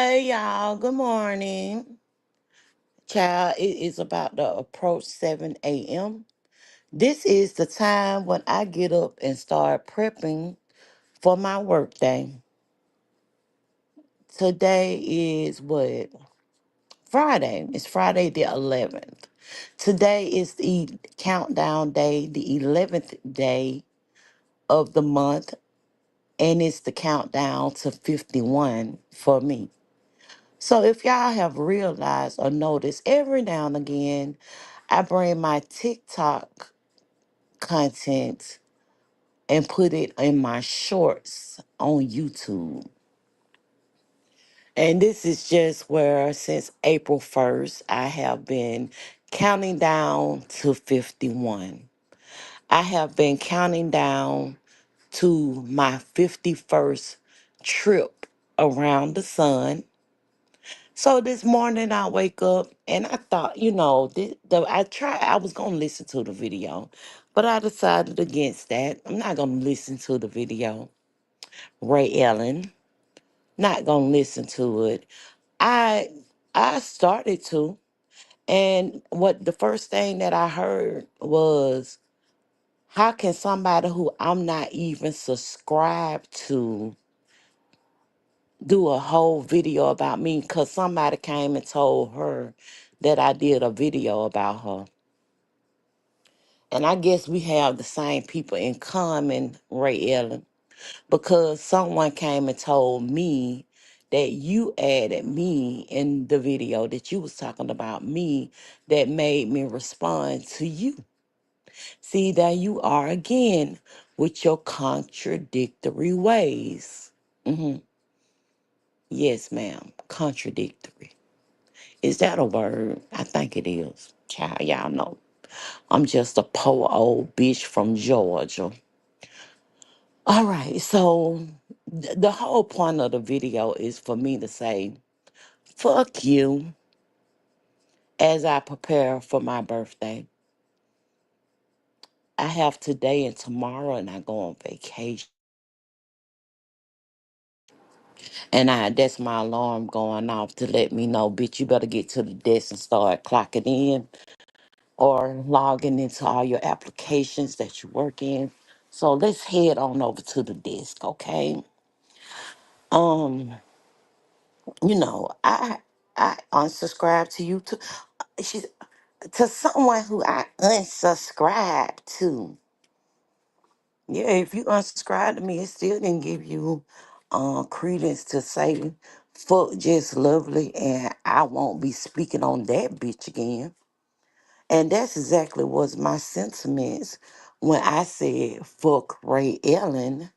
Hey y'all, good morning. Child, it is about to approach 7 a.m. This is the time when I get up and start prepping for my work day. Today is what? Friday. It's Friday the 11th. Today is the countdown day, the 11th day of the month, and it's the countdown to 51 for me. So if y'all have realized or noticed, every now and again, I bring my TikTok content and put it in my shorts on YouTube. And this is just where since April 1st, I have been counting down to 51. I have been counting down to my 51st trip around the sun. So this morning I wake up and I thought, I was gonna listen to the video, but I decided against that. I'm not gonna listen to the video. Ray Ellen, not gonna listen to it. I I started to, and what the first thing that I heard was, how can somebody who I'm not even subscribed to do a whole video about me? Because somebody came and told her that I did a video about her. And I guess we have the same people in common, Ray Ellen, because someone came and told me that you added me in the video that you was talking about me, that made me respond to you. See, there you are again with your contradictory ways. Hmm. Yes, ma'am. Contradictory. Is that a word? I think it is. Child, y'all know. I'm just a poor old bitch from Georgia. All right, so the whole point of the video is for me to say, fuck you, as I prepare for my birthday. I have today and tomorrow, and I go on vacation. And that's my alarm going off to let me know, bitch, you better get to the desk and start clocking in or logging into all your applications that you work in. So let's head on over to the desk, okay? Um, I unsubscribe to you too. She's to someone who I unsubscribe to. Yeah, if you unsubscribe to me, it still didn't give you credence to say fuck just lovely, and I won't be speaking on that bitch again. And that's exactly was my sentiments when I said fuck Ray Ellen.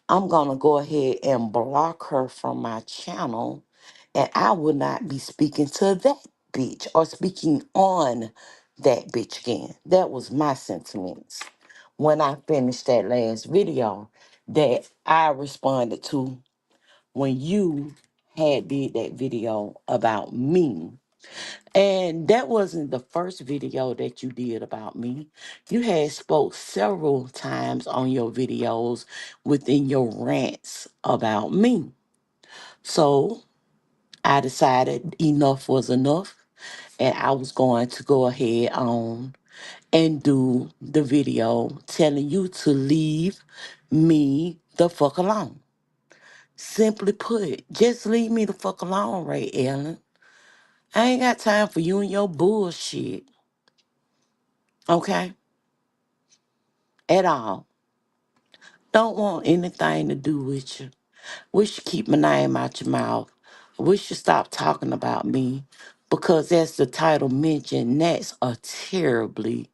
I'm gonna go ahead and block her from my channel, and I will not be speaking to that bitch or speaking on that bitch again. That was my sentiments when I finished that last video that I responded to when you had did that video about me. And that wasn't the first video that you did about me. You had spoke several times on your videos within your rants about me. So I decided enough was enough, and I was going to go ahead on and do the video telling you to leave me the fuck alone. Simply put, just leave me the fuck alone, Ray Ellen. I ain't got time for you and your bullshit. Okay? At all. Don't want anything to do with you. We should keep my name out your mouth. We should stop talking about me because, as the title mentioned, Gnats are terribly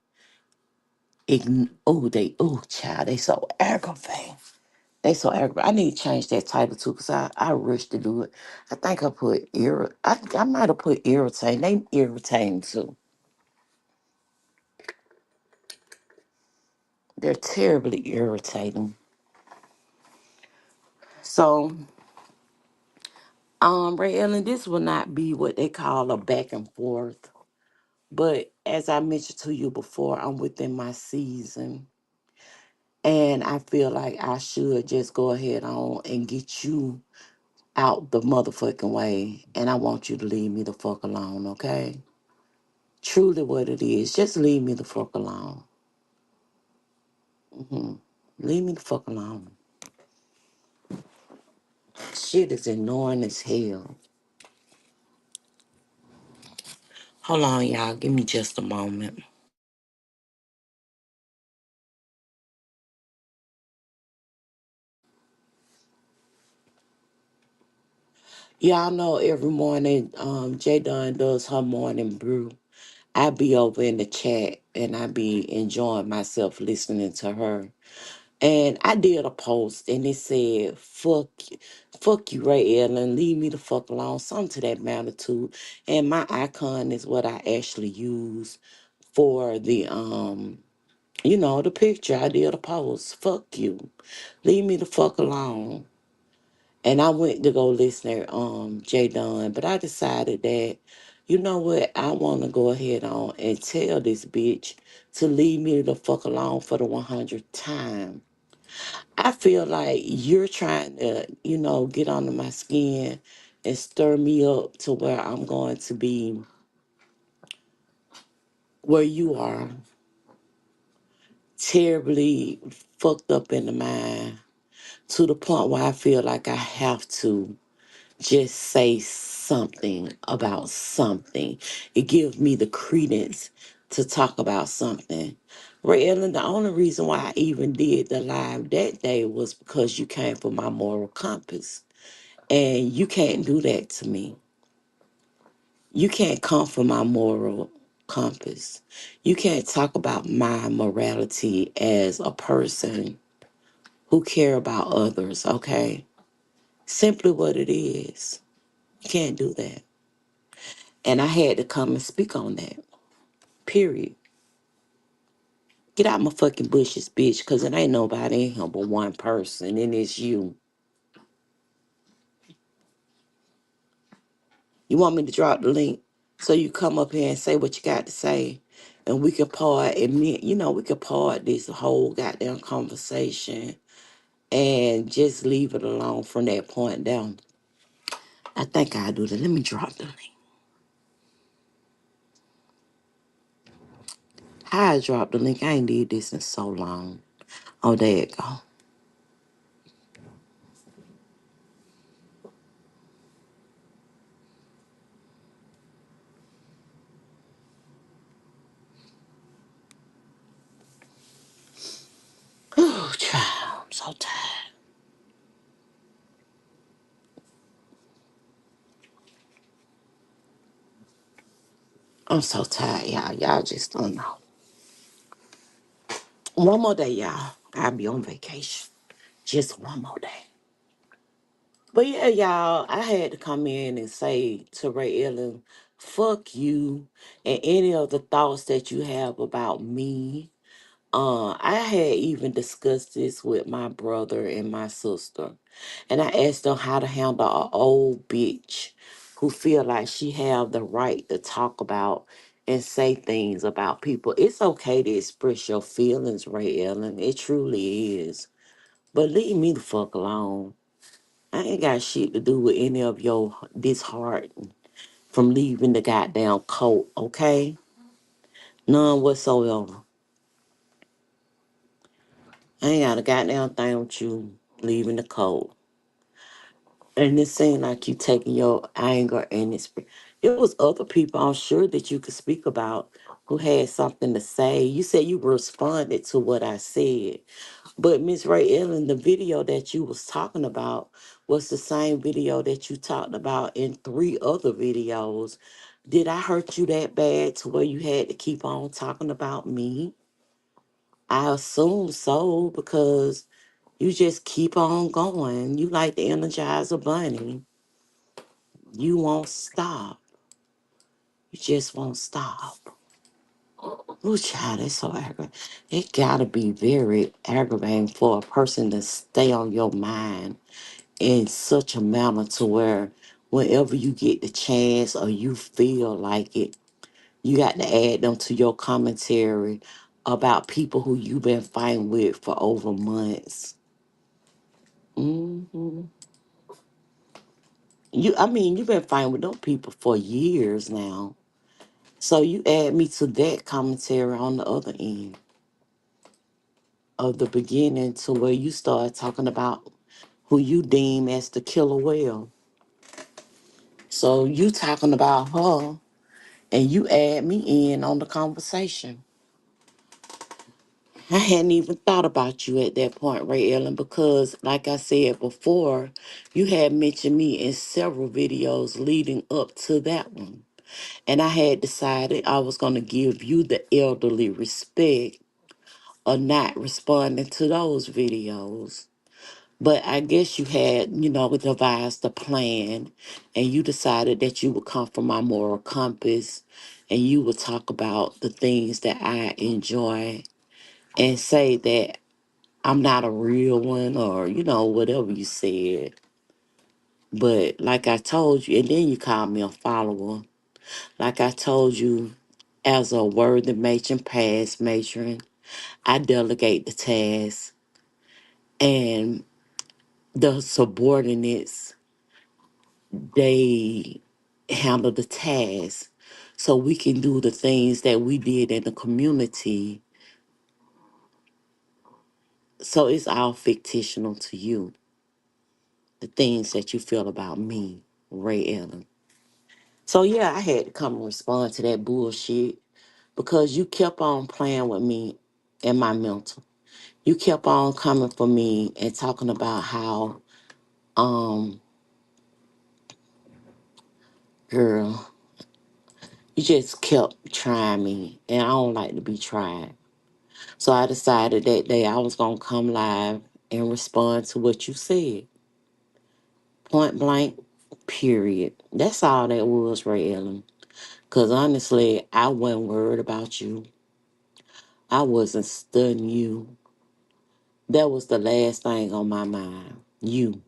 child, they so aggravating. They so aggravating. I need to change that title too because I rushed to do it. I think I put I might have put irritating. They irritating too. They're terribly irritating. So, Ray Ellen, this will not be what they call a back and forth. But as I mentioned to you before, I'm within my season. And I feel like I should just go ahead on and get you out the motherfucking way, and I want you to leave me the fuck alone, okay? Truly what it is. Just leave me the fuck alone. hmm Leave me the fuck alone. Shit is annoying as hell. Hold on, y'all. Give me just a moment. Y'all know every morning, J Dunn does her morning brew. I be over in the chat and I be enjoying myself listening to her. And I did a post and it said, fuck you, Ray Ellen, leave me the fuck alone, something to that magnitude. And my icon is what I actually use for the picture. I did a post. Fuck you. Leave me the fuck alone. And I went to go listen to J Dunn, but I decided that, you know what, I want to go ahead on and tell this bitch to leave me the fuck alone for the 100th time. I feel like you're trying to, get under my skin and stir me up to where I'm going to be where you are, terribly fucked up in the mind, to the point where I feel like I have to just say something about something. It gives me the credence to talk about something. Ray Ellen, the only reason why I even did the live that day was because you came for my moral compass. And you can't do that to me. You can't come for my moral compass. You can't talk about my morality as a person who care about others, okay? Simply what it is. You can't do that. And I had to come and speak on that. Period. Get out my fucking bushes, bitch, because it ain't nobody in here but one person, and it's you. You want me to drop the link so you come up here and say what you got to say, and we can we can part this whole goddamn conversation and just leave it alone from that point down. I think I'll do that. Let me drop the link. How I dropped the link? I ain't did this in so long. Oh, there it go. Oh, child, I'm so tired. I'm so tired, y'all. Y'all just don't know. One more day, y'all. I'll be on vacation. Just one more day. But yeah, y'all, I had to come in and say to Ray Ellen, fuck you and any of the thoughts that you have about me. I had even discussed this with my brother and my sister. And I asked them how to handle an old bitch who feel like she have the right to talk about and say things about people. It's okay to express your feelings, Ray Ellen. It truly is. But leave me the fuck alone. I ain't got shit to do with any of your disheart from leaving the goddamn coat, okay? None whatsoever. I ain't got a goddamn thing with you leaving the coat. And it seemed like you taking your anger and it was other people I'm sure that you could speak about who had something to say. You said you responded to what I said. But Miss Ray Ellen, the video that you was talking about was the same video that you talked about in three other videos. Did I hurt you that bad to where you had to keep on talking about me? I assume so because you just keep on going. You like the Energizer Bunny. You won't stop. You just won't stop. Oh, child, that's so aggravating. It gotta be very aggravating for a person to stay on your mind in such a manner to where whenever you get the chance or you feel like it, you got to add them to your commentary about people who you've been fighting with for over months. hmm I mean, you've been fighting with those people for years now. So you add me to that commentary on the other end of the beginning to where you start talking about who you deem as the killer whale. So you talking about her and you add me in on the conversation. I hadn't even thought about you at that point, Ray Ellen, because like I said before, you had mentioned me in several videos leading up to that one. And I had decided I was going to give you the elderly respect of not responding to those videos. But I guess you had, devised a plan and you decided that you would come from my moral compass and you would talk about the things that I enjoy and say that I'm not a real one or, whatever you said. But like I told you, and then you called me a follower. Like I told you, as a word and matron, past matron, I delegate the task and the subordinates, they handle the task so we can do the things that we did in the community. So it's all fictional to you, the things that you feel about me, Ray Ellen. So yeah, I had to come and respond to that bullshit because you kept on playing with me and my mental. You kept on coming for me and talking about how, um, girl, you just kept trying me, and I don't like to be tried. So I decided that day I was gonna come live and respond to what you said. Point blank, period. That's all that was, Ray Ellen. Cause honestly, I wasn't worried about you. I wasn't studying you. That was the last thing on my mind. You,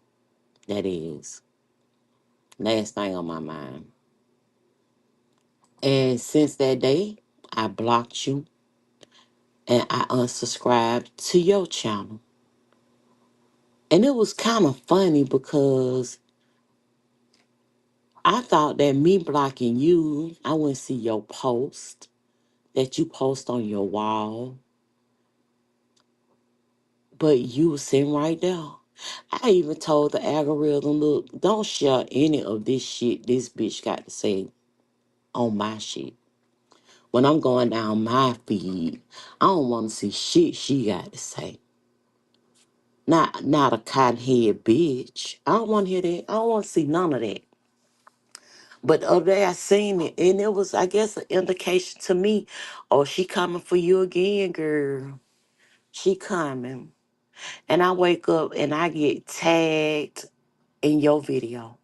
that is. Last thing on my mind. And since that day, I blocked you and I unsubscribed to your channel. And it was kind of funny because I thought that me blocking you, I wouldn't see your post that you post on your wall, but you was sitting right there. I even told the algorithm, look, don't share any of this shit this bitch got to say on my shit. When I'm going down my feed, I don't want to see shit she got to say. Not a cottonhead bitch. I don't want to hear that. I don't want to see none of that. But the other day I seen it, and it was, I guess, an indication to me, oh, she coming for you again, girl. She coming. And I wake up and I get tagged in your video.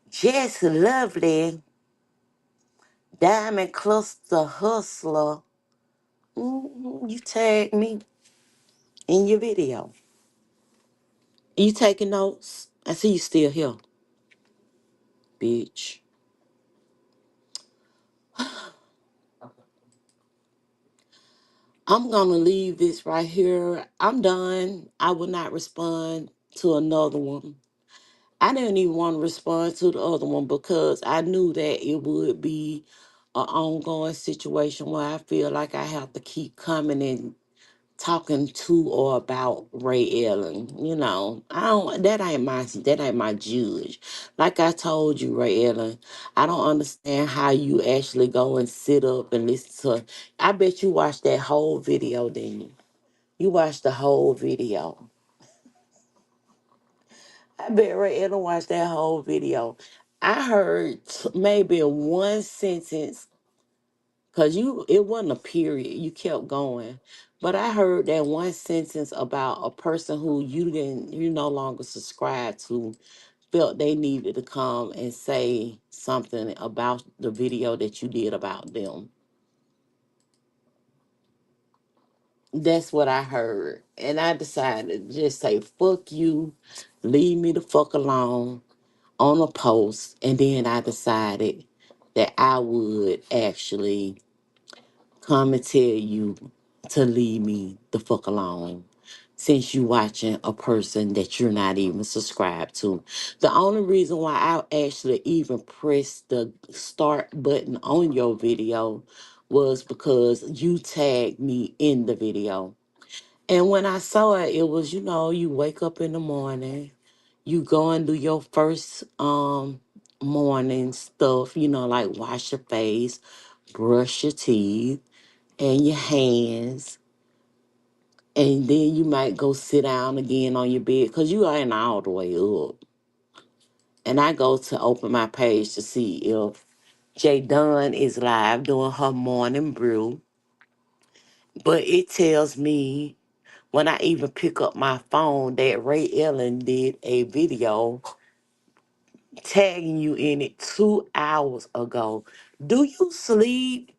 Just lovely, diamond cluster hustler. You tagged me in your video. You taking notes? I see you still here, bitch. I'm gonna leave this right here. I'm done. I will not respond to another one. I didn't even want to respond to the other one because I knew that it would be an ongoing situation where I feel like I have to keep coming and talking to or about Ray Ellen. I don't. That ain't my judge. Like I told you, Ray Ellen, I don't understand how you actually go and sit up and listen to. I bet you watched that whole video, didn't you? You watched the whole video. I bet Ray Ellen watched that whole video. I heard maybe one sentence because it wasn't a period. You kept going. But I heard that one sentence about a person who you no longer subscribe to felt they needed to come and say something about the video that you did about them. That's what I heard. And I decided to just say, fuck you, leave me the fuck alone on a post. And then I decided that I would actually come and tell you to leave me the fuck alone. since you watching a person that you're not even subscribed to. The only reason why I actually even pressed the start button on your video was because you tagged me in the video. And when I saw it, it was, you wake up in the morning, you go and do your first morning stuff, like wash your face, brush your teeth and your hands, and then you might go sit down again on your bed because you ain't all the way up. And I go to open my page to see if Jay Dunn is live doing her morning brew. But it tells me when I even pick up my phone that Ray Ellen did a video tagging you in it 2 hours ago. Do you sleep?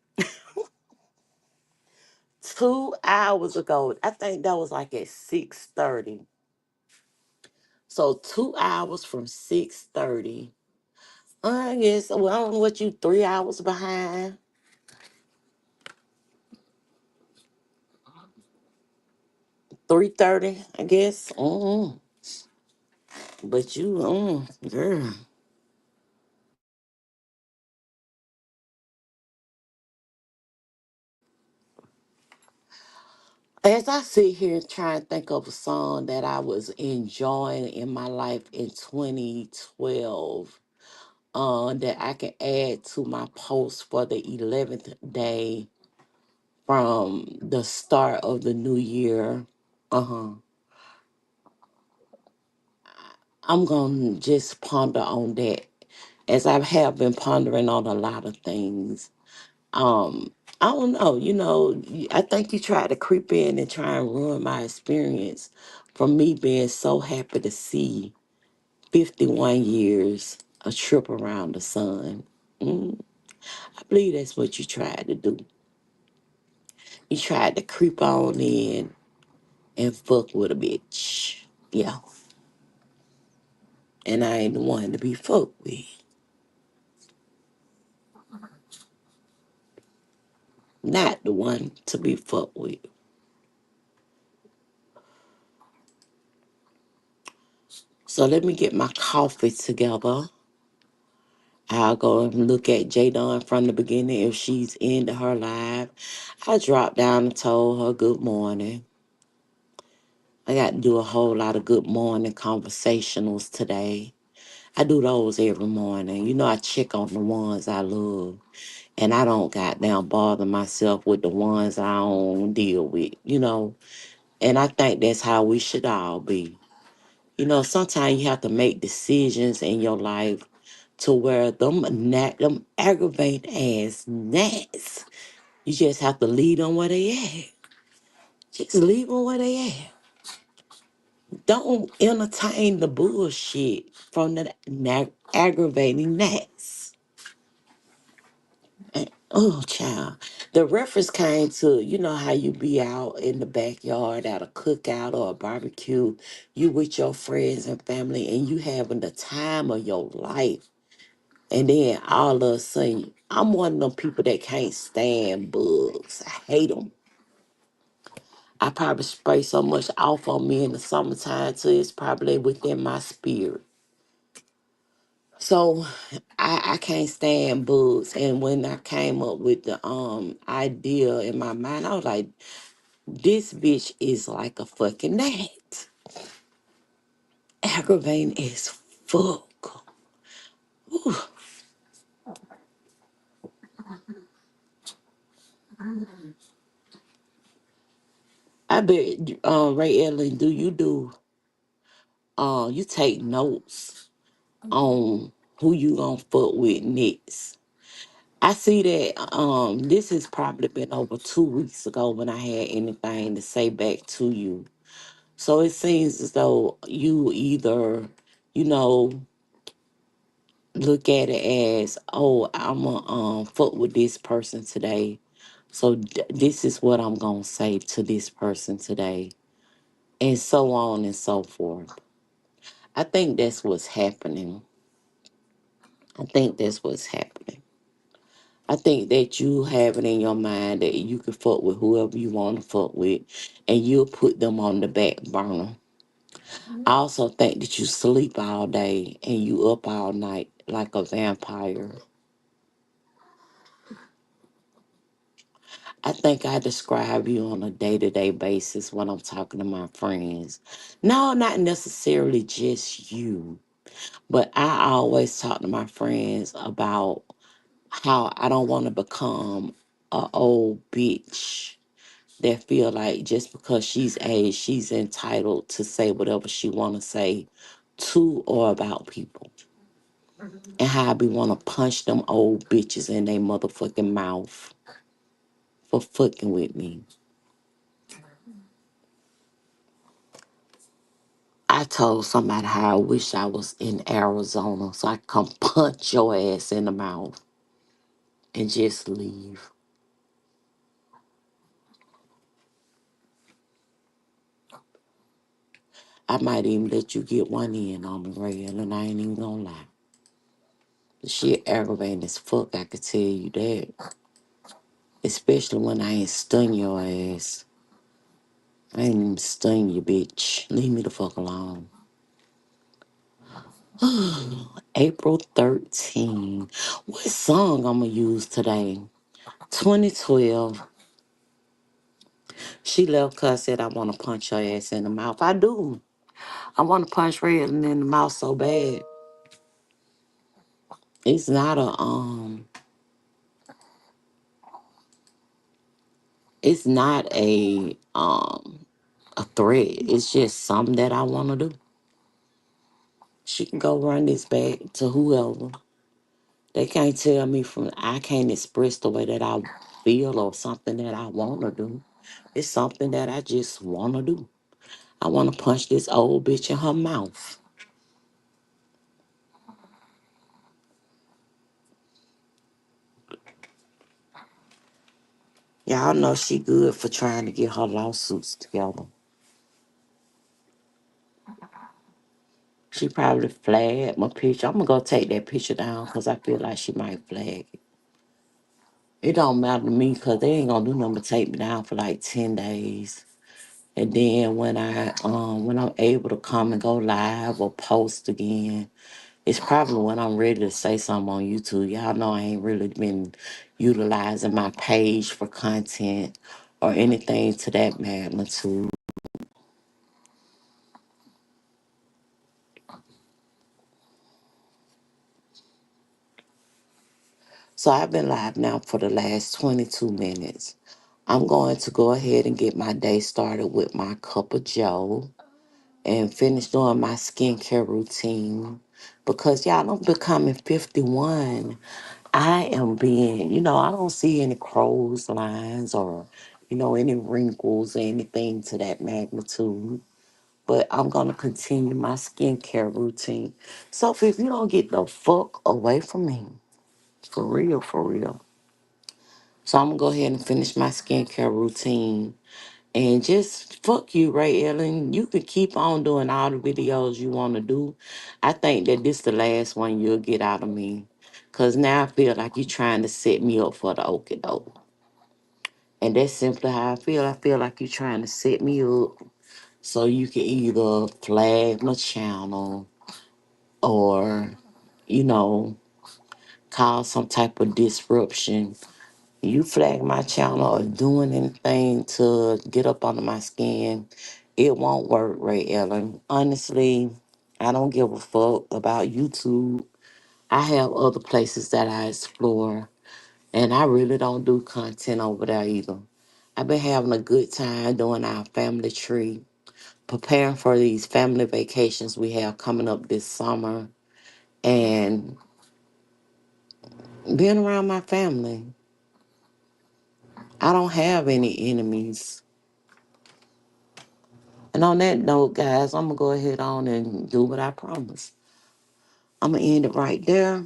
2 hours ago. I think that was like at 6:30. So 2 hours from 6:30. I guess, well, I don't know what you 3 hours behind. 3:30, I guess. But you, girl. As I sit here trying to think of a song that I was enjoying in my life in 2012, that I can add to my post for the 11th day from the start of the new year. Uh-huh. I'm going to just ponder on that as I have been pondering on a lot of things. I don't know, I think you tried to creep in and try and ruin my experience from me being so happy to see 51 years a trip around the sun. Mm, I believe that's what you tried to do. You tried to creep on in and fuck with a bitch. Yeah. And I ain't the one to be fucked with. Not the one to be fucked with. So let me get my coffee together. I'll go and look at Jadon from the beginning if she's into her live. I dropped down and told her good morning. I got to do a whole lot of good morning conversationals today. I do those every morning. I check on the ones I love. And I don't goddamn bother myself with the ones I don't deal with. And I think that's how we should all be. Sometimes you have to make decisions in your life to where them aggravating ass gnats, you just have to leave them where they at. Just leave them where they at. Don't entertain the bullshit from the aggravating gnats. Oh, child. The reference came to, how you be out in the backyard at a cookout or a barbecue, you with your friends and family, and you having the time of your life. And then all of a sudden, I'm one of them people that can't stand bugs. I hate them. I probably spray so much off on me in the summertime too. It's probably within my spirit. So I can't stand bugs. And when I came up with the idea in my mind, I was like, this bitch is like a fucking gnat. Aggravating as fuck. Ooh, I bet Ray Ellen, you take notes on who you gonna fuck with next. I see that this has probably been over 2 weeks ago when I had anything to say back to you. So it seems as though you either, you know, look at it as, oh, I'm gonna fuck with this person today. So this is what I'm gonna say to this person today, and so on and so forth. I think that's what's happening. I think that's what's happening. I think that you have it in your mind that you can fuck with whoever you want to fuck with, and you'll put them on the back burner. I also think that you sleep all day and you up all night like a vampire. I think I describe you on a day-to-day basis when I'm talking to my friends. No, not necessarily just you, but I always talk to my friends about how I don't want to become a old bitch that feel like just because she's aged, she's entitled to say whatever she want to say to or about people. And how I be want to punch them old bitches in their motherfucking mouth for fucking with me. I told somebody how I wish I was in Arizona so I could come punch your ass in the mouth and just leave. I might even let you get one in on the rail, and I ain't even gonna lie. The shit aggravating as fuck, I could tell you that. Especially when I ain't stun your ass. I ain't even stun you, bitch. Leave me the fuck alone. April 13. What song I'm gonna use today? 2012. She left cause said I wanna punch her ass in the mouth. I do. I wanna punch Red in the mouth so bad. It's not it's not a threat. It's just something that I wanna do. She can go run this back to whoever. They can't tell me from I can't express the way that I feel or something that I wanna do. It's something that I just wanna do. I wanna punch this old bitch in her mouth. Y'all know she good for trying to get her lawsuits together. She probably flagged my picture. I'm gonna go take that picture down because I feel like she might flag it. It don't matter to me because they ain't gonna do nothing but take me down for like 10 days. And then when I'm able to come and go live or post again, it's probably when I'm ready to say something on YouTube. Y'all know I ain't really been utilizing my page for content or anything to that magnitude. So I've been live now for the last 22 minutes. I'm going to go ahead and get my day started with my cup of joe and finish doing my skincare routine because y'all, I'm becoming 51. I am being, I don't see any crow's lines or, any wrinkles or anything to that magnitude. But I'm going to continue my skincare routine. So if you don't get the fuck away from me, for real, for real. So I'm going to go ahead and finish my skincare routine. And just fuck you, Ray Ellen. You can keep on doing all the videos you want to do. I think that this the last one you'll get out of me. Because now I feel like you're trying to set me up for the okie doke. And that's simply how I feel. I feel like you're trying to set me up so you can either flag my channel or, you know, cause some type of disruption. You flag my channel or doing anything to get up under my skin, it won't work, Ray Ellen. Honestly, I don't give a fuck about YouTube. I have other places that I explore, and I really don't do content over there either. I've been having a good time doing our family tree, preparing for these family vacations we have coming up this summer, and being around my family. I don't have any enemies. And on that note, guys, I'm going to go ahead on and do what I promised. I'm going to end it right there.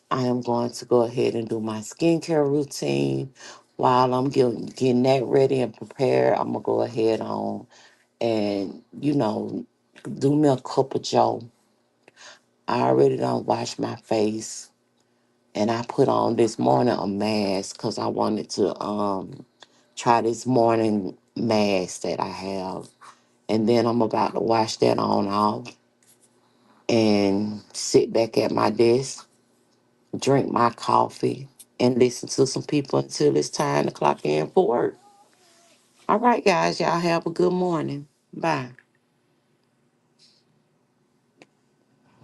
I am going to go ahead and do my skincare routine. While I'm getting that ready and prepared, I'm going to go ahead on and, do me a cup of joe. I already done washed my face And I put on this morning a mask because I wanted to try this morning mask that I have. And then I'm about to wash that on off and sit back at my desk, drink my coffee, and listen to some people until it's time to clock in for work. All right, guys, y'all have a good morning. Bye.